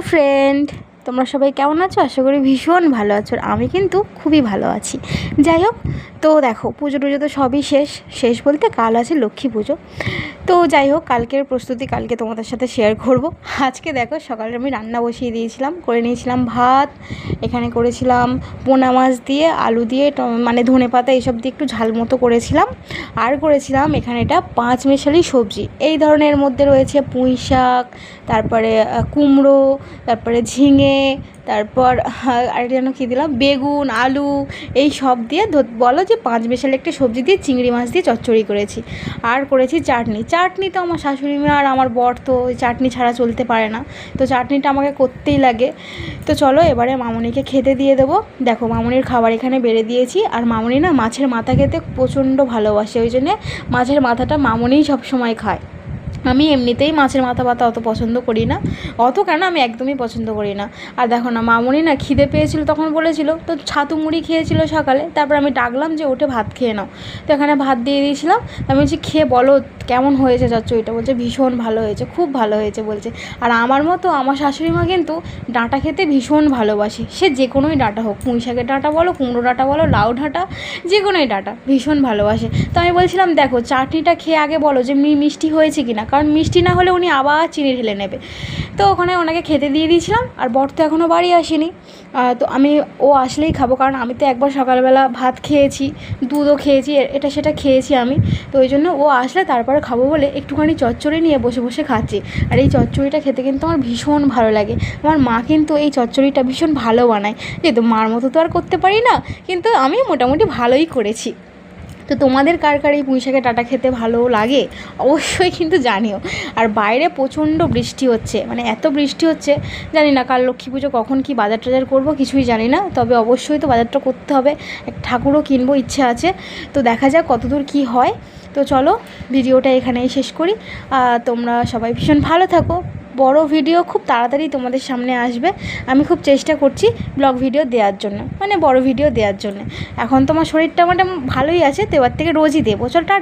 Hello friend, তোমরা সবাই কেমন আছো? আশা করি ভীষণ ভালো আছো। আর আমি কিন্তু খুবই ভালো আছি। যাই হোক, তো দেখো পুজো টুজো তো সবই শেষ বলতে কাল আছে লক্ষ্মী পুজো। তো যাই হোক, কালকের প্রস্তুতি কালকে তোমাদের সাথে শেয়ার করব। আজকে দেখো সকালে আমি রান্না বসিয়ে দিয়েছিলাম, করে নিয়েছিলাম ভাত, এখানে করেছিলাম পোনা মাছ দিয়ে আলু দিয়ে মানে ধনে পাতা এইসব দিয়ে একটু ঝাল মতো করেছিলাম। আর করেছিলাম এখানে এটা 5 মেশালি সবজি, এই ধরনের মধ্যে রয়েছে পুঁই শাক, তারপরে কুমড়ো, তারপরে ঝিঙে, তারপর আর যেন কী দিলাম, বেগুন, আলু, এই সব দিয়ে বলো যে 5 মেশালি একটা সবজি দিয়ে চিংড়ি মাছ দিয়ে চচ্চড়ি করেছি। আর করেছি চাটনি তো আমার শাশুড়ি মা আর আমার বর তো ওই চাটনি ছাড়া চলতে পারে না, তো চাটনিটা আমাকে করতেই লাগে। তো চলো এবারে মামনিকে খেতে দিয়ে দেবো। দেখো মামনির খাবার এখানে বেড়ে দিয়েছি। আর মামনি না মাছের মাথা খেতে প্রচণ্ড ভালোবাসে, ওই জন্যে মাছের মাথাটা মামনিই সবসময় খায়। আমি এমনিতেই মাছের মাথা অত পছন্দ করি না, কেন আমি একদমই পছন্দ করি না। আর দেখো না মামনি না খিদে পেয়েছিল, তখন বলেছিল, তো ছাতু মুড়ি খেয়েছিল সকালে। তারপর আমি ডাকলাম যে ওঠে ভাত খেয়ে নাও, তো এখানে ভাত দিয়ে দিয়েছিলাম। আমি বলছি খেয়ে বলো কেমন হয়েছে চচ্চড়িটা। বলছে ভীষণ ভালো হয়েছে, খুব ভালো হয়েছে বলছে। আর আমার মতো আমার শাশুড়ি মা কিন্তু ডাঁটা খেতে ভীষণ ভালোবাসে, সে যে কোনোই ডাঁটা হোক, পুঁই শাকের ডাঁটা বলো, কুমড়ো ডাঁটা বলো, লাউ ডাঁটা, যে কোনোই ডাঁটা ভীষণ ভালোবাসে। তো আমি বলছিলাম দেখো চাটনিটা খেয়ে আগে বলো যে মিষ্টি হয়েছে কিনা, কারণ মিষ্টি না হলে উনি আবার চিনি ঢেলে নেবে। তো ওখানে ওনাকে খেতে দিয়ে দিয়েছিলাম। আর বর তো এখনও বাড়ি আসেনি, তো আমি ও আসলেই খাবো, কারণ আমি তো একবার সকালবেলা ভাত খেয়েছি, দুধও খেয়েছি, এটা সেটা খেয়েছি আমি। তো ওই জন্য ও আসলে তারপরে খাবো বলে একটুখানি চচ্চড়ি নিয়ে বসে বসে খাচ্ছি। আর এই চচ্চড়িটা খেতে কিন্তু আমার ভীষণ ভালো লাগে। আমার মা কিন্তু এই চচ্চড়িটা ভীষণ ভালো বানায়, যেহেতু মার মতো তো আর করতে পারি না, কিন্তু আমি মোটামুটি ভালোই করেছি। তো তোমাদের কার কার এই পুঁই শাকের ডাঁটা খেতে ভালো লাগে অবশ্যই কিন্তু জানিও। আর বাইরে প্রচণ্ড বৃষ্টি হচ্ছে, মানে এত বৃষ্টি হচ্ছে, জানি না কাল লক্ষ্মী পুজো কখন কি বাজার টাজার করবো কিছুই জানি না, তবে অবশ্যই তো বাজারটা করতে হবে, এক ঠাকুরও কিনবো ইচ্ছে আছে। তো দেখা যাক কতদূর কি হয়। তো চলো ভিডিওটা এখানেই শেষ করি। তোমরা সবাই ভীষণ ভালো থাকো। বড় ভিডিও খুব তাড়াতাড়ি তোমাদের সামনে আসবে, আমি খুব চেষ্টা করছি ব্লগ ভিডিও দেওয়ার জন্য, মানে বড় ভিডিও দেওয়ার জন্য। এখন তোমার শরীরটা মানে ভালোই আছে, তো এবার থেকে রোজই দেবো। চল টাটা।